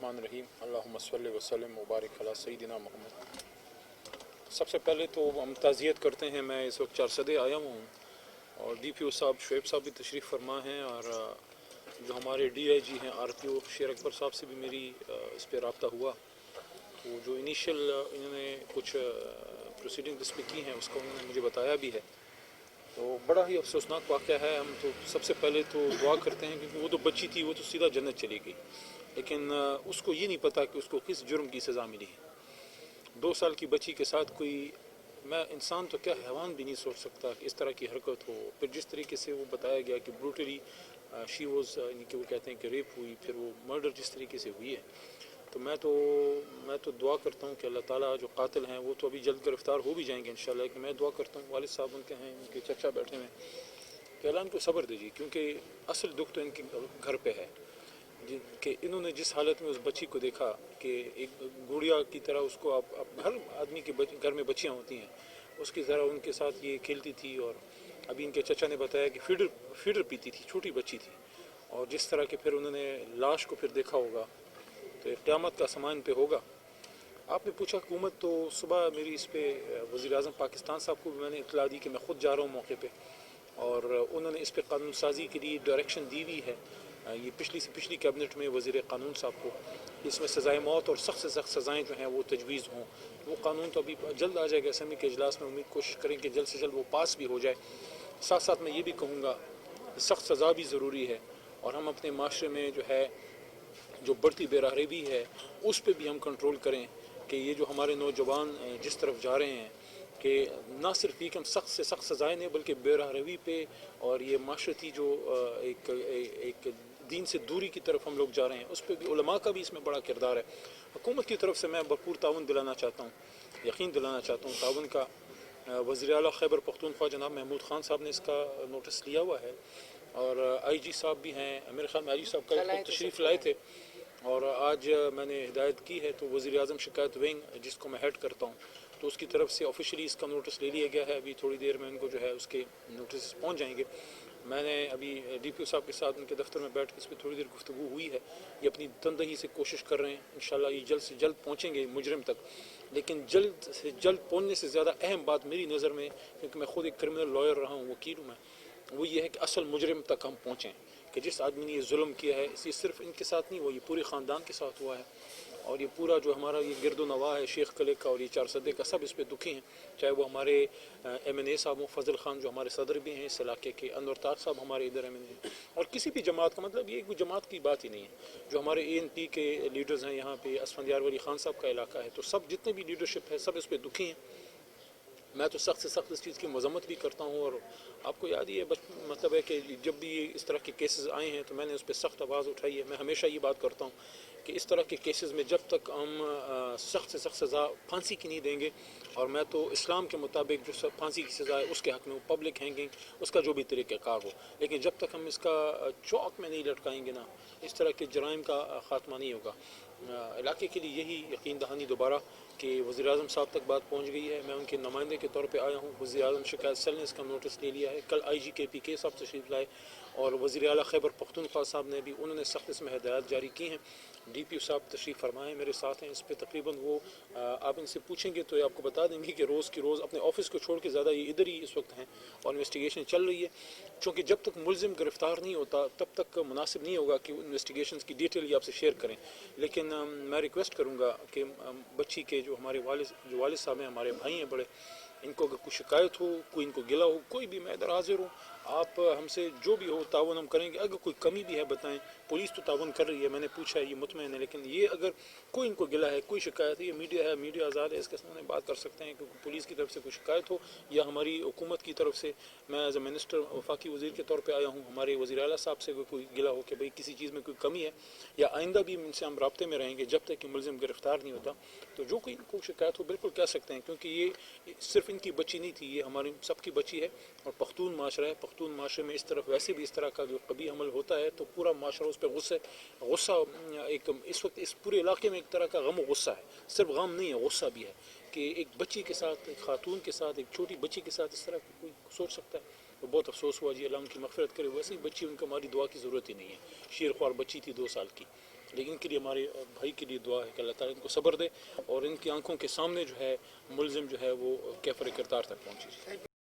الرحمن الرحیم اللہم صلی وسلم وبارک علی سیدنا محمد۔ سب سے پہلے تو ہم تعزیت کرتے ہیں، میں اس وقت چارسدے آیا ہوں اور ڈی پی او صاحب شعیب صاحب بھی تشریف فرما ہیں، اور جو ہمارے ڈی آئی جی ہیں آر پی او شیر اکبر صاحب سے بھی میری اس پہ رابطہ ہوا۔ تو جو انیشیل انہوں نے کچھ پروسیڈنگ اس پہ کی ہیں اس کا انہوں نے مجھے بتایا بھی ہے۔ تو بڑا ہی افسوسناک واقعہ ہے۔ ہم تو سب سے پہلے تو دعا کرتے ہیں کیونکہ وہ تو بچی تھی، وہ تو سیدھا جنت چلی گئی، لیکن اس کو یہ نہیں پتہ کہ اس کو کس جرم کی سزا ملی ہے۔ 2 سال کی بچی کے ساتھ کوئی، میں انسان تو کیا حیوان بھی نہیں سوچ سکتا کہ اس طرح کی حرکت ہو۔ پھر جس طریقے سے وہ بتایا گیا کہ بروٹلی شی واز، یعنی کہ وہ کہتے ہیں کہ ریپ ہوئی، پھر وہ مرڈر جس طریقے سے ہوئی ہے، تو میں تو دعا کرتا ہوں کہ اللہ تعالیٰ جو قاتل ہیں وہ تو ابھی جلد گرفتار ہو بھی جائیں گے انشاءاللہ، کہ میں دعا کرتا ہوں، والد صاحب ان کے ہیں، ان کے چچا بیٹھے ہیں، کہ اللہ ان کو صبر دیجیے، کیونکہ اصل دکھ تو ان کے گھر پہ ہے کہ انہوں نے جس حالت میں اس بچی کو دیکھا کہ ایک گڑیا کی طرح اس کو، آپ ہر آدمی کے گھر میں بچیاں ہوتی ہیں، اس کی طرح ان کے ساتھ یہ کھیلتی تھی، اور ابھی ان کے چچا نے بتایا کہ فیڈر پیتی تھی، چھوٹی بچی تھی، اور جس طرح کہ پھر انہوں نے لاش کو پھر دیکھا ہوگا تو قیامت کا سامان پہ ہوگا۔ آپ نے پوچھا حکومت، تو صبح میری اس پہ وزیر اعظم پاکستان صاحب کو بھی میں نے اطلاع دی کہ میں خود جا رہا ہوں موقع پہ، اور انہوں نے اس پہ قانون سازی کے لیے ڈائریکشن دی ہوئی ہے۔ یہ پچھلی کیبنٹ میں وزیر قانون صاحب کو، اس میں سزائے موت اور سخت سے سخت سزائیں جو ہیں وہ تجویز ہوں۔ وہ قانون تو ابھی جلد آ جائے گا اسمبلی کے اجلاس میں، امید کوشش کریں کہ جلد سے جلد وہ پاس بھی ہو جائے۔ ساتھ ساتھ میں یہ بھی کہوں گا سخت سزا بھی ضروری ہے، اور ہم اپنے معاشرے میں جو ہے جو بڑھتی بے راہروی ہے اس پہ بھی ہم کنٹرول کریں، کہ یہ جو ہمارے نوجوان جس طرف جا رہے ہیں کہ نہ صرف یہ کہ ہم سخت سے سخت سزائیں نہیں، بلکہ بے راہروی پہ اور یہ معاشرتی جو ایک دین سے دوری کی طرف ہم لوگ جا رہے ہیں، اس پہ بھی علماء کا بھی اس میں بڑا کردار ہے۔ حکومت کی طرف سے میں بھرپور تعاون دلانا چاہتا ہوں، یقین دلانا چاہتا ہوں تعاون کا۔ وزیر اعلیٰ خیبر پختونخوا جناب محمود خان صاحب نے اس کا نوٹس لیا ہوا ہے، اور آئی جی صاحب بھی ہیں، میرے خیال میں آئی جی صاحب کل تشریف لائے تھے، اور آج میں نے ہدایت کی ہے تو وزیر اعظم شکایت ونگ جس کو میں ہیڈ کرتا ہوں، تو اس کی طرف سے آفیشلی اس کا نوٹس لے لیا گیا ہے۔ ابھی تھوڑی دیر میں ان کو جو ہے اس کے نوٹس پہنچ جائیں گے۔ میں نے ابھی ڈی پی او صاحب کے ساتھ ان کے دفتر میں بیٹھ کے اس پہ تھوڑی دیر گفتگو ہوئی ہے۔ یہ اپنی تندہی سے کوشش کر رہے ہیں، انشاءاللہ یہ جلد سے جلد پہنچیں گے مجرم تک، لیکن جلد سے جلد پہنچنے سے زیادہ اہم بات میری نظر میں، کیونکہ میں خود ایک کرمنل لائر رہا ہوں، وکیل ہوں میں، وہ یہ ہے کہ اصل مجرم تک ہم پہنچیں، کہ جس آدمی نے یہ ظلم کیا ہے، یہ صرف ان کے ساتھ نہیں ہوا، یہ پورے خاندان کے ساتھ ہوا ہے، اور یہ پورا جو ہمارا یہ گرد و نواح ہے شیخ قلعے کا اور یہ چارسدے کا، سب اس پہ دکھی ہیں، چاہے وہ ہمارے ایم این اے صاحب ہوں، فضل خان جو ہمارے صدر بھی ہیں اس علاقے کے، انور طاق صاحب ہمارے ادھر ایم این اے، اور کسی بھی جماعت کا، مطلب یہ کوئی جماعت کی بات ہی نہیں ہے، جو ہمارے اے این پی کے لیڈرز ہیں یہاں پہ، اسفندیار ولی خان صاحب کا علاقہ ہے، تو سب جتنے بھی لیڈرشپ ہے سب اس پہ دکھی ہیں۔ میں تو سخت سے سخت اس چیز کی مذمت بھی کرتا ہوں، اور آپ کو یاد ہی ہے مطلب ہے کہ جب بھی اس طرح کے کیسز آئے ہیں تو میں نے اس پہ سخت آواز اٹھائی ہے۔ میں ہمیشہ یہ بات کرتا ہوں کہ اس طرح کے کیسز میں جب تک ہم سخت سے سخت سزا پھانسی کی نہیں دیں گے، اور میں تو اسلام کے مطابق جو پھانسی کی سزا ہے اس کے حق میں پبلک ہینگنگ، اس کا جو بھی طریقہ کار ہو، لیکن جب تک ہم اس کا چوک میں نہیں لٹکائیں گے نا، اس طرح کے جرائم کا خاتمہ نہیں ہوگا۔ علاقے کے لیے یہی یقین دہانی دوبارہ کہ وزیر اعظم صاحب تک بات پہنچ گئی ہے، میں ان کے نمائندے کے طور پہ آیا ہوں، وزیر اعظم شکایت سیل نے اس کا نوٹس لے لیا ہے، کل آئی جی کے پی کے صاحب تشریف لائے، اور وزیر اعلیٰ خیبر پختونخوا صاحب نے بھی، انہوں نے سخت اس میں ہدایات جاری کی ہیں۔ ڈی پی او صاحب تشریف فرمائے میرے ساتھ ہیں اس پہ، تقریباً وہ آپ ان سے پوچھیں گے تو یہ آپ کو بتا دیں گے کہ روز کی روز اپنے آفس کو چھوڑ کے زیادہ یہ ادھر ہی اس وقت ہیں، اور انویسٹیگیشن چل رہی ہے، چونکہ جب تک ملزم گرفتار نہیں ہوتا تب تک مناسب نہیں ہوگا کہ انویسٹیگیشنز کی ڈیٹیل یہ آپ سے شیئر کریں، لیکن میں ریکویسٹ کروں گا کہ بچی کے جو ہمارے والد صاحب ہیں، ہمارے بھائی ہیں بڑے، ان کو اگر کوئی شکایت ہو، کوئی ان کو گلا ہو، کوئی بھی، میں ادھر حاضر ہوں، آپ ہم سے جو بھی ہو تعاون ہم کریں گے، اگر کوئی کمی بھی ہے بتائیں، پولیس تو تعاون کر رہی ہے، میں نے پوچھا ہے، یہ مطمئن ہے، لیکن یہ اگر کوئی ان کو گلا ہے، کوئی شکایت ہے، یہ میڈیا ہے، میڈیا آزاد ہے، اس کے سامنے بات کر سکتے ہیں، کیونکہ پولیس کی طرف سے کوئی شکایت ہو یا ہماری حکومت کی طرف سے، میں ایز اے منسٹر وفاقی وزیر کے طور پہ آیا ہوں، ہمارے وزیر اعلیٰ صاحب سے کوئی گلا ہو کہ بھئی کسی چیز میں کوئی کمی ہے، یا آئندہ بھی ان سے ہم رابطے میں رہیں گے جب تک کہ ملزم گرفتار نہیں ہوتا، تو جو کوئی ان کو شکایت ہو بالکل کہہ سکتے ہیں، کیونکہ یہ صرف ان کی بچی نہیں تھی، یہ ہماری سب کی بچی ہے، اور پختون معاشرہ ہے، پختون معاشرے میں اس طرف ویسے بھی اس طرح کا جو قبیح عمل ہوتا ہے تو پورا معاشرہ اس پہ غصہ ایک اس وقت اس پورے علاقے میں ایک طرح کا غم و غصہ ہے، صرف غم نہیں ہے، غصہ بھی ہے کہ ایک بچی کے ساتھ، ایک خاتون کے ساتھ، ایک چھوٹی بچی کے ساتھ اس طرح کوئی سوچ سکتا ہے، تو بہت افسوس ہوا جی، اللہ ان کی مغفرت کرے۔ ویسے ہی بچی ان کو ہماری دعا کی ضرورت ہی نہیں ہے، شیر خوار بچی تھی 2 سال کی، لیکن ان کے لیے ہمارے بھائی کے لیے دعا ہے کہ اللہ تعالیٰ ان کو صبر دے اور ان کی آنکھوں کے سامنے جو ہے ملزم جو ہے وہ کیفر کردار تک پہنچے.